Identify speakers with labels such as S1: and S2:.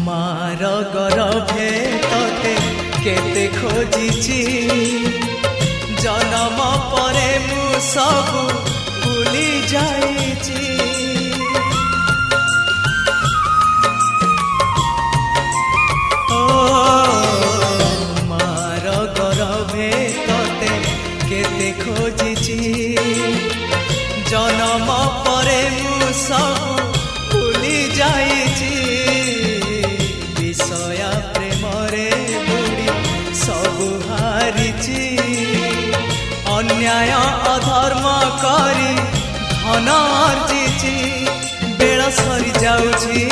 S1: मार गरभे तते केते खोजिची जन्म परे मु सबु भूली जाइची ओ मार गरभे तते केते खोजिची जन्म परे मु सबु भूली जाइची विषया प्रेमरे बुड़ी सबु हारिची अन्याय अधर्म करी धन अर्जिची बेला सरी जाउची